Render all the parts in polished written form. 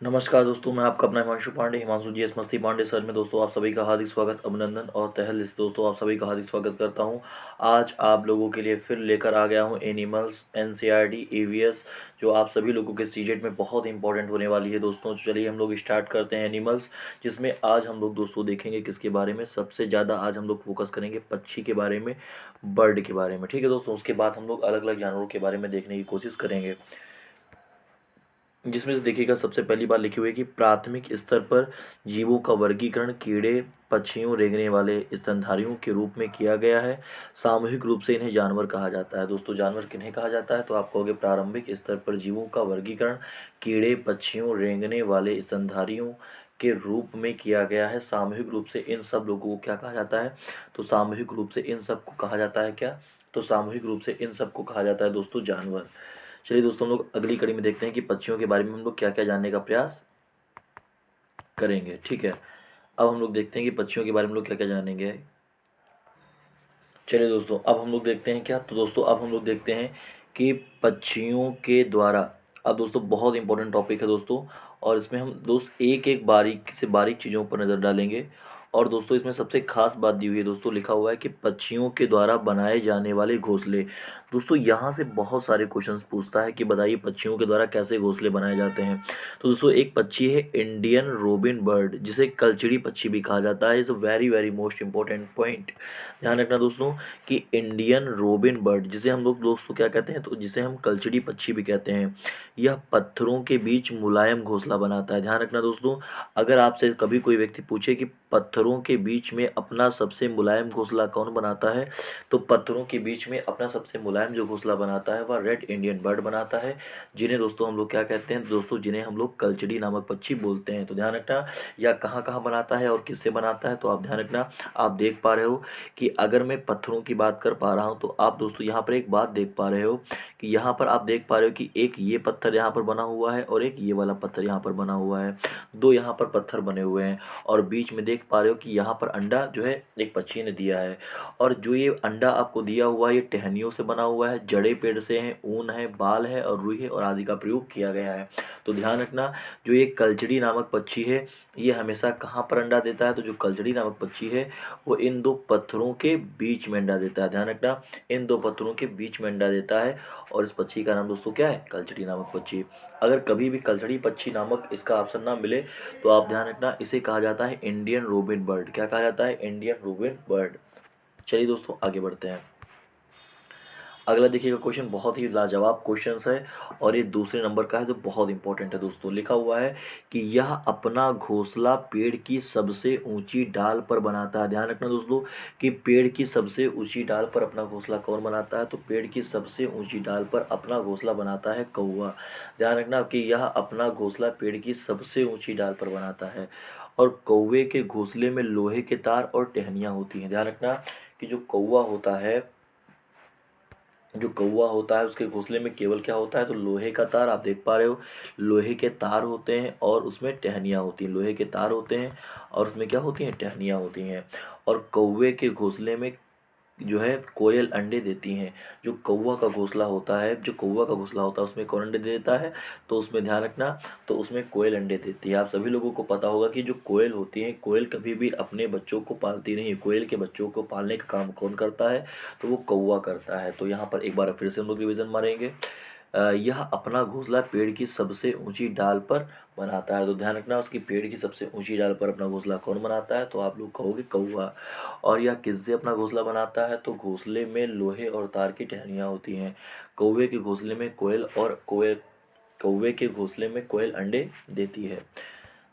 नमस्कार दोस्तों, मैं आपका अपना हिमांशु पांडे, हिमांशु जी एस मस्ती पांडे सर में दोस्तों आप सभी का हार्दिक स्वागत, अभिनंदन और तहे दिल से दोस्तों आप सभी का हार्दिक स्वागत करता हूं। आज आप लोगों के लिए फिर लेकर आ गया हूं एनिमल्स एनसीईआरटी ईवीएस, जो आप सभी लोगों के सीजेट में बहुत इंपॉर्टेंट होने वाली है दोस्तों। तो चलिए हम लोग स्टार्ट करते हैं एनिमल्स, जिसमें आज हम लोग दोस्तों देखेंगे किसके बारे में। सबसे ज़्यादा आज हम लोग फोकस करेंगे पक्षी के बारे में, बर्ड के बारे में, ठीक है दोस्तों। उसके बाद हम लोग अलग अलग जानवरों के बारे में देखने की कोशिश करेंगे, जिसमें से देखिएगा सबसे पहली बात लिखी हुई है कि प्राथमिक स्तर पर जीवों का वर्गीकरण कीड़े पक्षियों रेंगने वाले स्तनधारियों के रूप में किया गया है। सामूहिक रूप से इन्हें जानवर कहा जाता है। दोस्तों जानवर किन्हें कहा जाता है, तो आप कहोगे प्रारंभिक स्तर पर जीवों का वर्गीकरण कीड़े पक्षियों रेंगने वाले स्तनधारियों के रूप में किया गया है। सामूहिक रूप से इन सब लोगों को क्या कहा जाता है, तो सामूहिक रूप से इन सब को कहा जाता है क्या, तो सामूहिक रूप से इन सब को कहा जाता है दोस्तों जानवर। चलिए दोस्तों हम लोग अगली कड़ी में देखते हैं कि पक्षियों के बारे में हम लोग क्या क्या जानने का प्रयास करेंगे, ठीक है। अब हम लोग देखते हैं कि पक्षियों के बारे में हम लोग क्या क्या जानेंगे। चलिए दोस्तों अब हम लोग देखते हैं क्या, तो दोस्तों अब हम लोग देखते हैं कि पक्षियों के द्वारा, अब दोस्तों बहुत इंपॉर्टेंट टॉपिक है दोस्तों, और इसमें हम दोस्त एक एक बारीक से बारीक चीज़ों पर नज़र डालेंगे। और दोस्तों इसमें सबसे खास बात दी हुई है दोस्तों, लिखा हुआ है कि पक्षियों के द्वारा बनाए जाने वाले घोंसले। दोस्तों यहाँ से बहुत सारे क्वेश्चंस पूछता है कि बताइए पक्षियों के द्वारा कैसे घोंसले बनाए जाते हैं। तो दोस्तों एक पक्षी है इंडियन रोबिन बर्ड, जिसे कलचड़ी पक्षी भी कहा जाता है। Is a very very most important point, ध्यान रखना दोस्तों कि इंडियन रोबिन बर्ड, जिसे हम लोग दोस्तों क्या कहते हैं, तो जिसे हम कलचड़ी पक्षी भी कहते हैं, यह पत्थरों के बीच मुलायम घोंसला बनाता है। ध्यान रखना दोस्तों, अगर आपसे कभी कोई व्यक्ति पूछे कि पत्थरों के बीच में अपना सबसे मुलायम घोंसला कौन बनाता है, तो पत्थरों के बीच में अपना सबसे मुलायम जो घोंसला बनाता है वह रेड इंडियन बर्ड बनाता है, जिन्हें दोस्तों हम लोग क्या कहते हैं दोस्तों, जिन्हें हम लोग कलचड़ी नामक पक्षी बोलते हैं। तो ध्यान रखना, या कहाँ कहाँ बनाता है और किससे बनाता है, तो आप ध्यान रखना। आप देख पा रहे हो कि अगर मैं पत्थरों की बात कर पा रहा हूँ, तो आप दोस्तों यहाँ पर एक बात देख पा रहे हो कि यहाँ पर आप देख पा रहे हो कि एक ये पत्थर यहाँ पर बना हुआ है और एक ये वाला पत्थर यहाँ पर बना हुआ है। दो यहाँ पर पत्थर बने हुए हैं, और बीच में देख पा रहे हो कि यहाँ पर अंडा जो है एक पक्षी ने दिया है। और जो ये अंडा आपको दिया हुआ है ये टहनियों से बना हुआ है, जड़े पेड़ से हैं, ऊन है, बाल है और रुई है और आदि का प्रयोग किया गया है। तो ध्यान रखना, जो ये कलचड़ी नामक पक्षी है ये हमेशा कहाँ पर अंडा देता है, तो जो कलचड़ी नामक पक्षी है वो इन दो पत्थरों के बीच में अंडा देता है। ध्यान रखना, इन दो पत्थरों के बीच में अंडा देता है, और इस पक्षी का नाम दोस्तों क्या है, कलचड़ी नामक पक्षी। अगर कभी भी कलचड़ी पक्षी नामक इसका ऑप्शन ना मिले, तो आप ध्यान रखना इसे कहा जाता है इंडियन रोबिन बर्ड। क्या कहा जाता है, इंडियन रोबिन बर्ड। चलिए दोस्तों आगे बढ़ते हैं। अगला देखिएगा क्वेश्चन बहुत ही लाजवाब क्वेश्चन है, और ये दूसरे नंबर का है, तो बहुत इंपॉर्टेंट है दोस्तों। लिखा हुआ है कि यह अपना घोंसला पेड़ की सबसे ऊंची डाल पर बनाता है। ध्यान रखना दोस्तों कि पेड़ की सबसे ऊंची डाल पर अपना घोंसला कौन बनाता है, तो पेड़ की सबसे ऊंची डाल पर अपना घोंसला बनाता है कौवा। ध्यान रखना कि यह अपना घोंसला पेड़ की सबसे ऊंची डाल पर बनाता है, और कौवे के घोंसले में लोहे के तार और टहनियाँ होती हैं। ध्यान रखना कि जो कौवा होता है, जो कौवा होता है उसके घोंसले में केवल क्या होता है, तो लोहे का तार। आप देख पा रहे हो लोहे के तार होते हैं और उसमें टहनियाँ होती हैं। लोहे के तार होते हैं और उसमें क्या होती हैं, टहनियाँ होती हैं। और कौवे के घोंसले में जो है कोयल अंडे देती हैं। जो कौवा का घोंसला होता है, जो कौवा का घोंसला होता है उसमें कौन अंडे देता है, तो उसमें ध्यान रखना, तो उसमें कोयल अंडे देती है। आप सभी लोगों को पता होगा कि जो कोयल होती है, कोयल कभी भी अपने बच्चों को पालती नहीं है। कोयल के बच्चों को पालने का काम कौन करता है, तो वो कौवा करता है। तो यहाँ पर एक बार फिर से हम लोग रिविजन मारेंगे। यह अपना घोंसला पेड़ की सबसे ऊंची डाल पर बनाता है। तो ध्यान रखना उसकी पेड़ की सबसे ऊंची डाल पर अपना घोंसला कौन बनाता है, तो आप लोग कहोगे कौवा। और यह किससे अपना घोंसला बनाता है, तो घोंसले में लोहे और तार की टहनियाँ होती हैं। कौवे के घोंसले में कोयल और कोयल कौवे के घोंसले में कोयल अंडे देती है।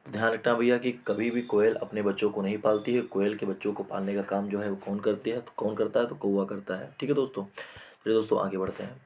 ध्यान रखना भैया कि कभी भी कोयल अपने बच्चों को नहीं पालती है। कोयल के बच्चों को पालने का काम जो है वो कौन करती है, तो कौन करता है, तो कौवा करता है। ठीक है दोस्तों, चलिए दोस्तों आगे बढ़ते हैं।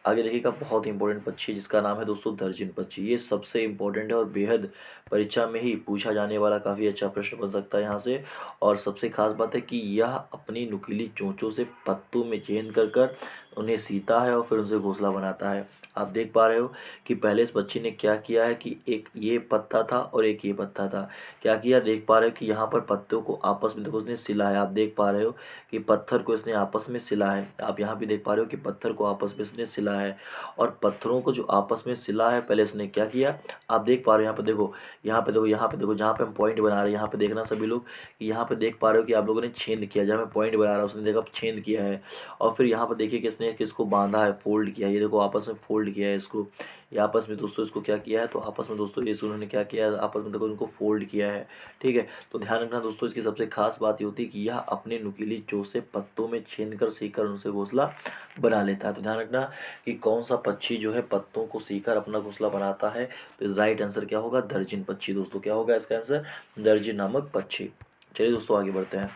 आगे देखिएगा बहुत इंपॉर्टेंट पक्षी है जिसका नाम है दोस्तों दर्जन पक्षी। ये सबसे इंपॉर्टेंट है और बेहद परीक्षा में ही पूछा जाने वाला काफ़ी अच्छा प्रश्न बन सकता है यहाँ से। और सबसे खास बात है कि यह अपनी नुकीली चोंचों से पत्तों में चेन कर कर उन्हें सीता है और फिर उनसे घोंसला बनाता है। आप देख पा रहे हो कि पहले इस पक्षी ने क्या किया है कि एक ये पत्ता था और एक ये पत्ता था, क्या किया देख पा रहे हो कि यहाँ पर पत्तों को आपस में देखो उसने सिला है। आप देख पा रहे हो कि पत्थर को इसने आपस में सिला है। आप यहाँ भी देख पा रहे हो कि पत्थर को आपस में इसने सिला है, और पत्थरों को जो आपस में सिला है पहले इसने क्या किया, आप देख पा रहे हो यहाँ पे देखो, यहाँ पे देखो, यहाँ पे देखो, जहाँ पे हम पॉइंट बना रहे हैं यहाँ पे देखना सभी लोग, कि यहाँ पे देख पा रहे हो कि आप लोगों ने छेद किया, जहाँ मैं पॉइंट बना रहा हूँ उसने देखा छेद किया है। और फिर यहाँ पर देखिए किसने किसको बांधा है, फोल्ड किया है, ये देखो आपस में फोल्ड किया है इसको, ये आपस में दोस्तों इसको क्या किया है, तो आपस में दोस्तों इस उन्होंने क्या किया है, आपस में देखो इनको फोल्ड किया है। ठीक है, तो ध्यान रखना दोस्तों, इसकी सबसे खास बात ये होती है कि यह अपने नुकीली चोंच से पत्तों में छेद कर सीकर उनसे घोंसला बना लेता है। तो ध्यान रखना कि कौन सा पक्षी जो है पत्तों को सीकर अपना घोंसला बनाता है, तो राइट आंसर क्या होगा, दर्जन पक्षी। दोस्तों क्या होगा इसका आंसर, दर्जन नामक पक्षी। चलिए दोस्तों आगे बढ़ते हैं।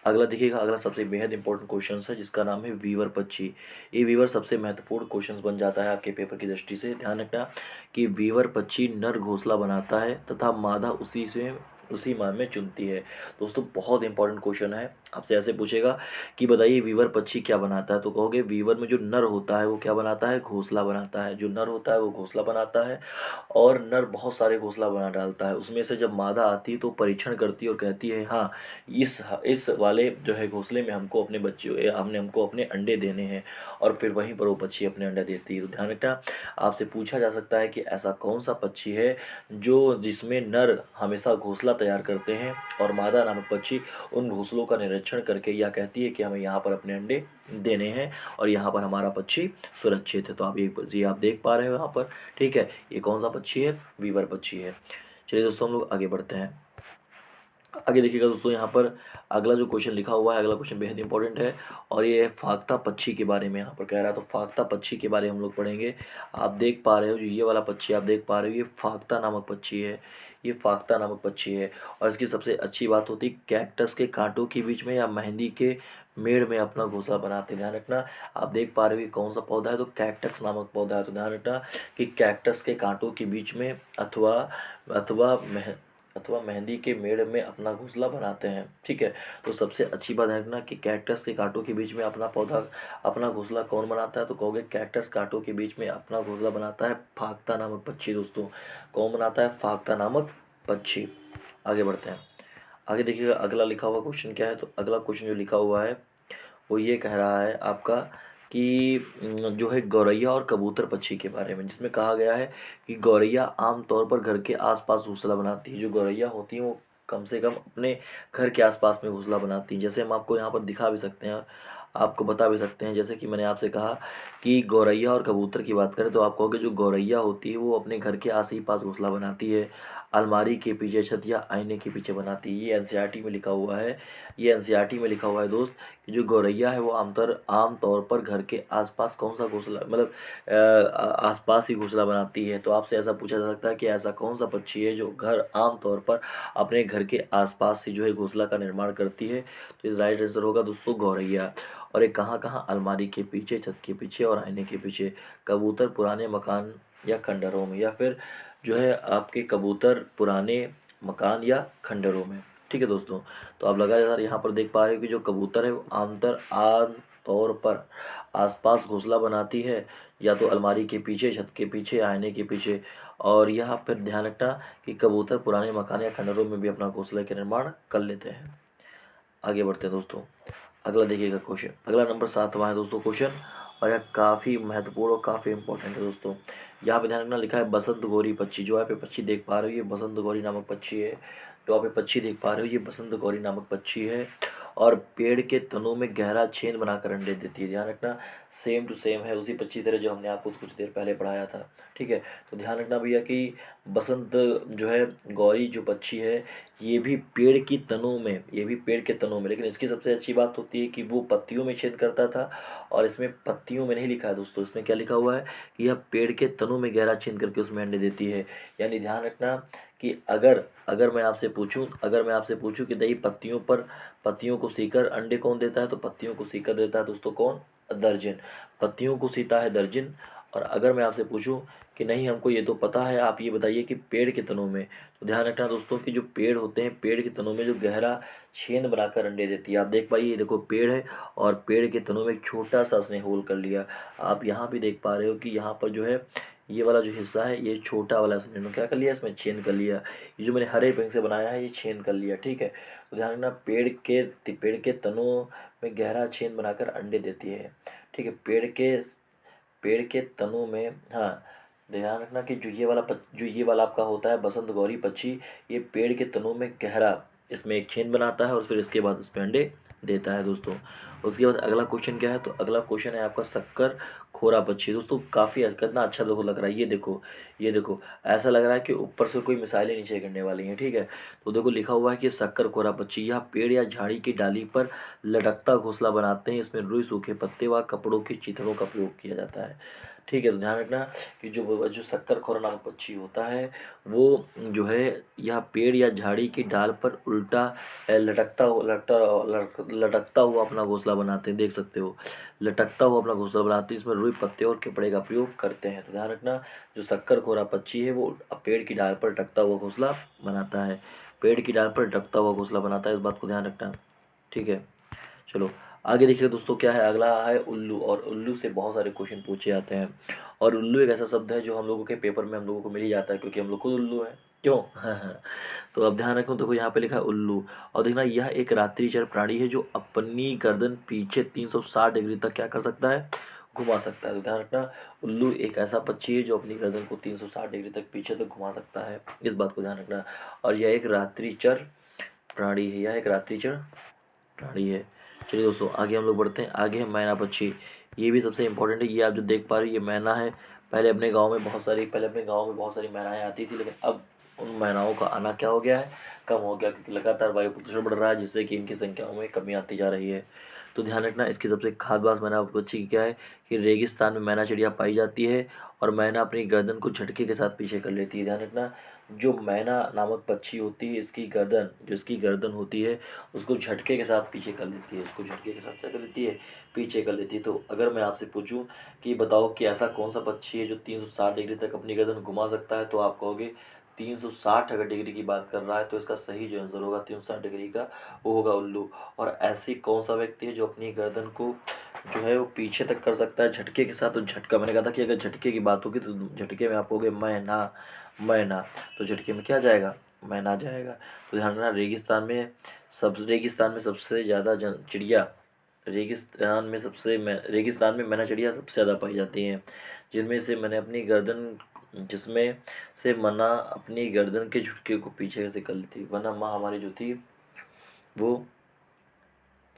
अगला देखिएगा, अगला सबसे बेहद इंपॉर्टेंट क्वेश्चन है जिसका नाम है वीवर पक्षी। ये वीवर सबसे महत्वपूर्ण क्वेश्चन बन जाता है आपके पेपर की दृष्टि से। ध्यान रखना कि वीवर पक्षी नर घोंसला बनाता है तथा मादा उसी माह में चुनती है। दोस्तों बहुत इंपॉर्टेंट क्वेश्चन है, आपसे ऐसे पूछेगा कि बताइए वीवर पक्षी क्या बनाता है, तो कहोगे वीवर में जो नर होता है वो क्या बनाता है, घोंसला बनाता है। जो नर होता है वो घोंसला बनाता है, और नर बहुत सारे घोंसला बना डालता है। उसमें से जब मादा आती है तो परीक्षण करती है और कहती है हाँ इस वाले जो है घोंसले में हमको अपने बच्चे हमको अपने अंडे देने हैं, और फिर वहीं पर वो पक्षी अपने अंडे देती है। तो ध्यान रखना, आपसे पूछा जा सकता है कि ऐसा कौन सा पक्षी है जिसमें नर हमेशा घोंसला तैयार करते हैं और मादा नामक पक्षी उन घोंसलों का निरीक्षण करके यह कहती है कि हमें यहाँ पर अपने अंडे देने हैं और यहाँ पर हमारा पक्षी सुरक्षित है। तो आप ये आप देख पा रहे हो यहाँ पर। ठीक है, ये कौन सा पक्षी है, वीवर पक्षी है। चलिए दोस्तों हम लोग आगे बढ़ते हैं। आगे देखिएगा दोस्तों, यहाँ पर अगला जो क्वेश्चन लिखा हुआ है, अगला क्वेश्चन बेहद इंपॉर्टेंट है, और ये है फाख्ता पक्षी के बारे में यहाँ पर कह रहा है। तो फाख्ता पक्षी के बारे में हम लोग पढ़ेंगे। आप देख पा रहे हो जो ये वाला पक्षी आप देख पा रहे हो, ये फाख्ता नामक पक्षी है। ये फाख्ता नामक पक्षी है, और इसकी सबसे अच्छी बात होती है कैक्टस के कांटों के बीच में या मेहंदी के मेड़ में अपना घोंसला बनाते हैं। ध्यान रखना, आप देख पा रहे हो ये कौन सा पौधा है, तो कैक्टस नामक पौधा है। तो ध्यान रखना कि कैक्टस के कांटों के बीच में अथवा अथवा मह अथवा मेहंदी के मेड़ में अपना घोंसला बनाते हैं। ठीक है, तो सबसे अच्छी बात है ना कि कैक्टस के कांटों के बीच में अपना घोंसला कौन बनाता है, तो कहोगे कैक्टस कांटों के बीच में अपना घोंसला बनाता है फाख्ता नामक पक्षी। दोस्तों कौन बनाता है, फाख्ता नामक पक्षी। आगे बढ़ते हैं। आगे देखिएगा अगला लिखा हुआ क्वेश्चन क्या है, तो अगला क्वेश्चन जो लिखा हुआ है वो ये कह रहा है आपका कि जो है गौरैया और कबूतर पक्षी के बारे में, जिसमें कहा गया है कि गौरैया आमतौर पर घर के आसपास घोंसला बनाती है। जो गौरैया होती हैं वो कम से कम अपने घर के आसपास में घोंसला बनाती हैं। जैसे हम आपको यहाँ पर दिखा भी सकते हैं, आपको बता भी सकते हैं। जैसे कि मैंने आपसे कहा कि गौरैया और कबूतर की बात करें तो आप कहोगे जो गौरैया होती है वो अपने घर के आस ही पास घोंसला बनाती है, अलमारी के पीछे, छत या आईने के पीछे बनाती है। ये एनसीईआरटी में लिखा हुआ है, ये एनसीईआरटी में लिखा हुआ है दोस्त, कि जो गौरैया है वो आमतौर पर घर के आसपास कौन सा घोंसला मतलब आसपास ही घोंसला बनाती है। तो आपसे ऐसा पूछा जा सकता है कि ऐसा कौन सा पक्षी है जो आमतौर पर अपने घर के आसपास ही जो है घोंसला का निर्माण करती है। तो इस राइट आंसर होगा दोस्तों गौरैया। और ये कहाँ कहाँ, अलमारी के पीछे, छत के पीछे और आईने के पीछे। कबूतर पुराने मकान या खंडहरों में, या फिर जो है आपके कबूतर पुराने मकान या खंडहरों में। ठीक है दोस्तों, तो आप लगातार यहाँ पर देख पा रहे हो कि जो कबूतर है वो आम तौर पर आसपास घोंसला बनाती है, या तो अलमारी के पीछे, छत के पीछे, आईने के पीछे। और यहाँ पर ध्यान रखना कि कबूतर पुराने मकान या खंडहरों में भी अपना घोंसले का निर्माण कर लेते हैं। आगे बढ़ते हैं दोस्तों। अगला देखिएगा क्वेश्चन, अगला नंबर 7वां है दोस्तों क्वेश्चन, और यह काफ़ी महत्वपूर्ण और काफ़ी इंपॉर्टेंट है दोस्तों। यहाँ पे ध्यान रखना, लिखा है बसंत गौरी पक्षी। जो आप ये पक्षी देख पा रहे हो ये बसंत गौरी नामक पक्षी है। जो आप ये पक्षी देख पा रहे हो ये बसंत गौरी नामक पक्षी है, और पेड़ के तनों में गहरा छेद बनाकर अंडे देती है। ध्यान रखना, सेम टू सेम है उसी पक्षी तरह जो हमने आपको कुछ देर पहले पढ़ाया था। ठीक है, तो ध्यान रखना भैया कि बसंत जो है गौरी जो पक्षी है ये भी पेड़ की तनों में, लेकिन इसकी सबसे अच्छी बात होती है कि वो पत्तियों में छेद करता था, और इसमें पत्तियों में नहीं लिखा है दोस्तों, इसमें क्या लिखा हुआ है कि यह पेड़ के तनों में गहरा छेद करके उसमें अंडे देती है। यानी ध्यान रखना कि अगर अगर मैं आपसे पूछूं कि दही पत्तियों को सीकर अंडे कौन देता है, तो पत्तियों को सीकर देता है दोस्तों कौन, दर्जन। पत्तियों को सीता है दर्जन, और अगर मैं आपसे पूछूं कि नहीं हमको ये तो पता है, आप ये बताइए कि पेड़ के तनों में, तो ध्यान रखना दोस्तों कि जो पेड़ होते हैं, पेड़ के तनों में जो गहरा छेद बनाकर अंडे देती है। आप देख पाइए, ये देखो पेड़ है और पेड़ के तनों में एक छोटा सा उसने होल कर लिया। आप यहाँ भी देख पा रहे हो कि यहाँ पर जो है ये वाला जो हिस्सा है, ये छोटा वाला इसने क्या कर लिया, इसमें छेद कर लिया। ये जो मैंने हरे पेड़ से बनाया है, ये छेद कर लिया। ठीक है, तो ध्यान रखना पेड़ के तनों में गहरा छेद बनाकर अंडे देती है। ठीक है, पेड़ के तनों में, हाँ, ध्यान रखना कि जो ये वाला आपका होता है बसंत गौरी पक्षी, ये पेड़ के तनों में गहरा इसमें एक छेद बनाता है और फिर इसके बाद इस पे अंडे देता है दोस्तों। उसके बाद अगला क्वेश्चन क्या है, तो अगला क्वेश्चन है आपका शक्कर खोरा पक्षी। दोस्तों काफ़ी कितना अच्छा देखो लग रहा है, ये देखो ऐसा लग रहा है कि ऊपर से कोई मिसाइलें नीचे गिरने वाली हैं। ठीक है, तो देखो लिखा हुआ है कि शक्कर खोरा पक्षी यह पेड़ या झाड़ी की डाली पर लटकता घोंसला बनाते हैं। इसमें रुई, सूखे पत्ते व कपड़ों की चिथड़ों का प्रयोग किया जाता है। ठीक है, तो ध्यान रखना कि जो शक्कर खोरा नामक पक्षी होता है, वो जो है यह पेड़ या झाड़ी की डाल पर उल्टा लटकता हुआ अपना घोंसला बनाते हैं। देख सकते हो, लटकता हुआ अपना घोंसला बनाते हैं। इसमें रुई, पत्ते और कपड़े का प्रयोग करते हैं। तो ध्यान रखना, जो शक्कर खोरा पक्षी है वो पेड़ की डाल पर लटकता हुआ घोंसला बनाता है। पेड़ की डाल पर लटकता हुआ घोंसला बनाता है, इस बात को ध्यान रखना। ठीक है, चलो आगे देखिए दोस्तों क्या है। अगला है उल्लू, और उल्लू से बहुत सारे क्वेश्चन पूछे जाते हैं। और उल्लू एक ऐसा शब्द है जो हम लोगों के पेपर में हम लोगों को मिल ही जाता है, क्योंकि हम लोग खुद उल्लू हैं। क्यों? तो अब ध्यान रखो, देखो यहाँ पे लिखा है उल्लू, और देखना यह एक रात्रिचर प्राणी है जो अपनी गर्दन पीछे 360 डिग्री तक क्या कर सकता है, घुमा सकता है। तो ध्यान रखना, उल्लू एक ऐसा पक्षी है जो अपनी गर्दन को 360 डिग्री तक पीछे तक घुमा सकता है, इस बात को ध्यान रखना। और यह एक रात्रिचर प्राणी है, यह एक रात्रिचर प्राणी है। चलिए दोस्तों आगे हम लोग बढ़ते हैं। आगे है मैना पक्षी, ये भी सबसे इंपॉर्टेंट है। ये आप जो देख पा रहे हो ये मैना है। पहले अपने गांव में बहुत सारी मैनाएं आती थी, लेकिन अब उन मैनाओं का आना क्या हो गया है, कम हो गया, क्योंकि लगातार वायु प्रदूषण बढ़ रहा है, जिससे कि इनकी संख्याओं में कमी आती जा रही है। तो ध्यान रखना, इसकी सबसे खास बात मैना पक्षी की क्या है कि रेगिस्तान में मैना चिड़िया पाई जाती है, और मैना अपनी गर्दन को झटके के साथ पीछे कर लेती है। ध्यान रखना, जो मैना नामक पक्षी होती है, इसकी गर्दन होती है, उसको झटके के साथ पीछे कर लेती है, उसको झटके के साथ क्या कर लेती है, पीछे कर लेती है। तो अगर मैं आपसे पूछूं कि बताओ कि ऐसा कौन सा पक्षी है जो 360 डिग्री तक अपनी गर्दन घुमा सकता है, तो आप कहोगे 360 अगर डिग्री की बात कर रहा है, तो इसका सही जो आंसर होगा 360 डिग्री का, वो होगा उल्लू। और ऐसी कौन सा व्यक्ति है जो अपनी गर्दन को जो है वो पीछे तक कर सकता है झटके के साथ, तो झटका, मैंने कहा था कि अगर झटके की बात होगी तो झटके में आप कहोगे मैना, तो झटके में क्या जाएगा, मैना जाएगा। तो ध्यान रखना, रेगिस्तान में सबसे ज़्यादा चिड़िया, रेगिस्तान में मैना चिड़िया सबसे ज़्यादा पाई जाती हैं, जिसमें से मना अपनी गर्दन के झुटके को पीछे से कर लेती, वरना माँ हमारी जो थी वो,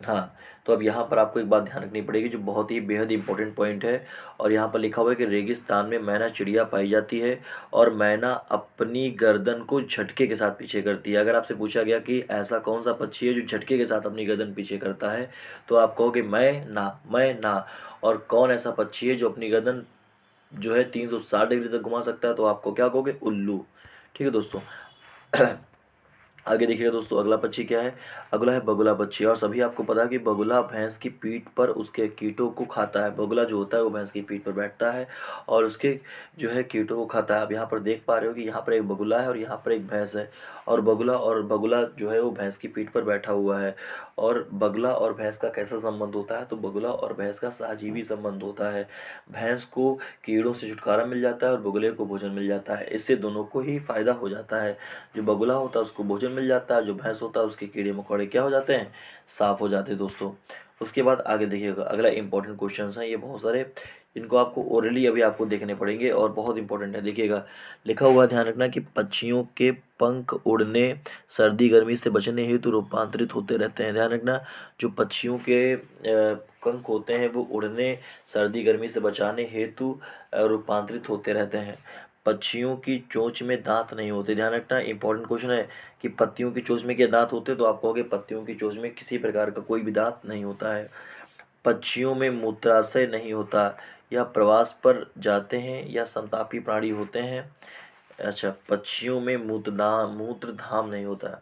हाँ। तो अब यहाँ पर आपको एक बात ध्यान रखनी पड़ेगी जो बहुत ही बेहद इंपॉर्टेंट पॉइंट है, और यहाँ पर लिखा हुआ है कि रेगिस्तान में मैना चिड़िया पाई जाती है और मैना अपनी गर्दन को झटके के साथ पीछे करती है। अगर आपसे पूछा गया कि ऐसा कौन सा पक्षी है जो झटके के साथ अपनी गर्दन पीछे करता है, तो आप कहोगे मैना। और कौन ऐसा पक्षी है जो अपनी गर्दन जो है 360 डिग्री तक घुमा सकता है, तो आपको क्या कहोगे, उल्लू। ठीक है दोस्तों। आगे देखिएगा दोस्तों, अगला पक्षी क्या है, अगला है बगुला पक्षी। और सभी आपको पता है कि बगुला भैंस की पीठ पर उसके कीटों को खाता है। बगुला जो होता है वो भैंस की पीठ पर बैठता है और उसके जो है कीटों को खाता है। आप यहाँ पर देख पा रहे हो कि यहाँ पर एक बगुला है और यहाँ पर एक भैंस है, और बगुला जो है वो भैंस की पीठ पर बैठा हुआ है। और बगुला और भैंस का कैसा संबंध होता है, तो बगुला और भैंस का सहजीवी संबंध होता है। भैंस को कीड़ों से छुटकारा मिल जाता है और बगुले को भोजन मिल जाता है, इससे दोनों को ही फायदा हो जाता है। जो बगुला होता है उसको भोजन मिल जाता है, जो भैंस होता है उसके कीड़े मकोड़े क्या हो जाते हैं, साफ हो जाते हैं दोस्तों। उसके बाद आगे देखिएगा, अगला इंपॉर्टेंट क्वेश्चन हैं, ये बहुत सारे, इनको आपको ओरली अभी आपको देखने पड़ेंगे और बहुत इंपॉर्टेंट है। देखिएगा लिखा हुआ है, ध्यान रखना कि पक्षियों के पंख उड़ने, सर्दी गर्मी से बचने हेतु रूपांतरित होते रहते हैं। ध्यान रखना, जो पक्षियों के पंख होते हैं वो उड़ने, सर्दी गर्मी से बचाने हेतु रूपांतरित होते रहते हैं। पक्षियों की चोंच में दांत नहीं होते। ध्यान रखना, इंपॉर्टेंट क्वेश्चन है कि पत्तियों की चोंच में क्या दांत होते, तो आप कहोगे पत्तियों की चोंच में किसी प्रकार का कोई भी दांत नहीं होता है। पक्षियों में मूत्राशय नहीं होता, या प्रवास पर जाते हैं या संतापी प्राणी होते हैं। अच्छा, पक्षियों में मूत्रधाम नहीं होता,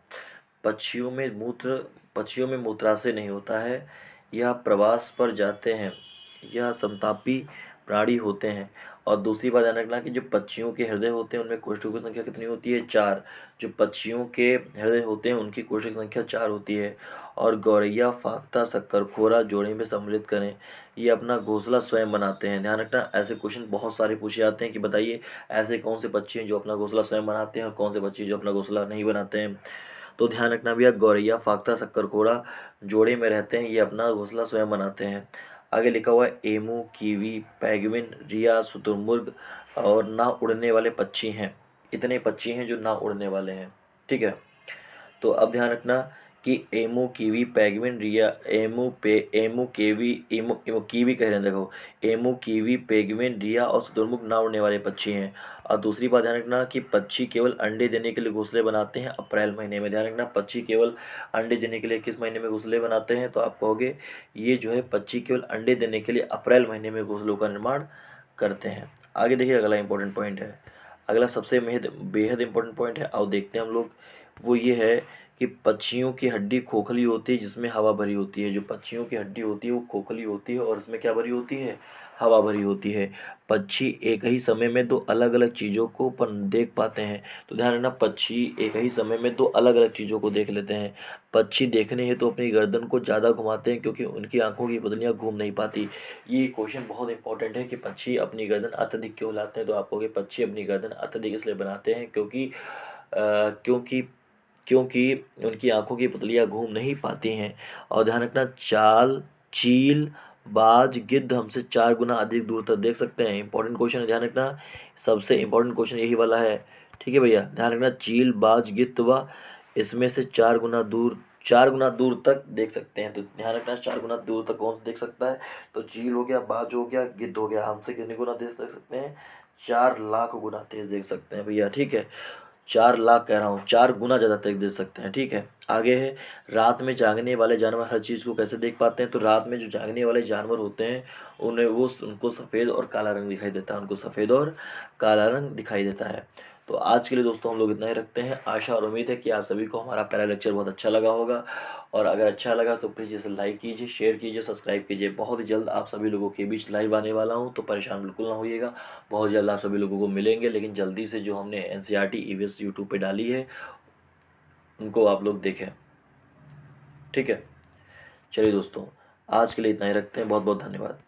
पक्षियों में मूत्राशय नहीं होता है, यह प्रवास पर जाते हैं, यह संतापी प्राणी होते हैं। और दूसरी बात ध्यान रखना कि जो पक्षियों के हृदय होते हैं उनमें कोष्ठकों की संख्या कितनी होती है, 4। जो पक्षियों के हृदय होते हैं उनकी कोष्ठक संख्या 4 होती है। और गौरैया, फाख्ता, शक्करखोरा जोड़े में सम्मिलित करें, ये अपना घोंसला स्वयं बनाते हैं। ध्यान रखना, ऐसे क्वेश्चन बहुत सारे पूछे जाते हैं कि बताइए ऐसे कौन से पक्षी हैं जो अपना घोंसला स्वयं बनाते हैं और कौन से पक्षी जो अपना घोंसला नहीं बनाते हैं। तो ध्यान रखना भैया, गौरैया, फाख्ता, शक्करखोरा जोड़े में रहते हैं, ये अपना घोंसला स्वयं बनाते हैं। आगे लिखा हुआ है एमू, कीवी, पैगविन, रिया, शुतुरमुर्ग और ना उड़ने वाले पक्षी हैं। इतने पक्षी हैं जो ना उड़ने वाले हैं। ठीक है, तो अब ध्यान रखना कि एमू, कीवी, पैगविन, रिया, एमू केवी, एमू एमू कीवी कह रहे हैं, देखो एमू, कीवी, पेगविन, रिया और शुतुरमुर्ग ना उड़ने वाले पक्षी हैं। और दूसरी बात ध्यान रखना कि पक्षी केवल अंडे देने के लिए घोंसले बनाते हैं अप्रैल महीने में। ध्यान रखना, पक्षी केवल अंडे देने के लिए किस महीने में घोंसले बनाते हैं, तो आप कहोगे ये जो है पक्षी केवल अंडे देने के लिए अप्रैल महीने में घोंसलों का निर्माण करते हैं। आगे देखिए, अगला इंपॉर्टेंट पॉइंट है, अगला सबसे बेहद इंपॉर्टेंट पॉइंट है, आओ देखते हैं हम लोग। वो ये है कि पक्षियों की हड्डी खोखली होती है जिसमें हवा भरी होती है। जो पक्षियों की हड्डी होती है वो खोखली होती है और इसमें क्या भरी होती है, हवा भरी होती है। पक्षी एक ही समय में दो अलग अलग चीज़ों को देख पाते हैं। तो ध्यान रखना, पक्षी एक ही समय में दो अलग अलग चीज़ों को देख लेते हैं। पक्षी देखने हेतु तो अपनी गर्दन को ज़्यादा घुमाते हैं क्योंकि उनकी आंखों की पुतलियाँ घूम नहीं पाती। ये क्वेश्चन बहुत इंपॉर्टेंट है कि पक्षी अपनी गर्दन अत्यधिक क्यों हिलाते हैं, तो आप कहोगे पक्षी अपनी गर्दन अत्यधिक इसलिए बनाते हैं क्योंकि क्योंकि उनकी आंखों की पुतलियाँ घूम नहीं पाती हैं। और ध्यान रखना, चाल, चील, बाज, गिद्ध हमसे 4 गुना अधिक दूर तक देख सकते हैं। इंपॉर्टेंट क्वेश्चन है, ध्यान रखना, सबसे इंपॉर्टेंट क्वेश्चन यही वाला है। ठीक है भैया, ध्यान रखना, चील, बाज, गिद्ध व इसमें से 4 गुना दूर तक देख सकते हैं। तो ध्यान रखना, 4 गुना दूर तक कौन देख सकता है, तो चील हो गया, बाज हो गया, गिद्ध हो गया। हमसे कितने गुना तेज देख सकते हैं, 4 लाख गुना तेज देख सकते हैं भैया। ठीक है, 4 लाख कह रहा हूँ, 4 गुना ज़्यादा तेज देख सकते हैं। ठीक है, आगे है, रात में जागने वाले जानवर हर चीज़ को कैसे देख पाते हैं, तो रात में जो जागने वाले जानवर होते हैं उनको सफ़ेद और काला रंग दिखाई देता है, उनको सफ़ेद और काला रंग दिखाई देता है। तो आज के लिए दोस्तों हम लोग इतना ही रखते हैं। आशा और उम्मीद है कि आप सभी को हमारा पहला लेक्चर बहुत अच्छा लगा होगा, और अगर अच्छा लगा तो प्लीज़ इसे लाइक कीजिए, शेयर कीजिए, सब्सक्राइब कीजिए। बहुत ही जल्द आप सभी लोगों के बीच लाइव आने वाला हूँ, तो परेशान बिल्कुल ना होइएगा। बहुत जल्द आप सभी लोगों को मिलेंगे, लेकिन जल्दी से जो हमने एनसीईआरटी ईवीएस यूट्यूब पे डाली है उनको आप लोग देखें। ठीक है, चलिए दोस्तों, आज के लिए इतना ही रखते हैं। बहुत बहुत धन्यवाद।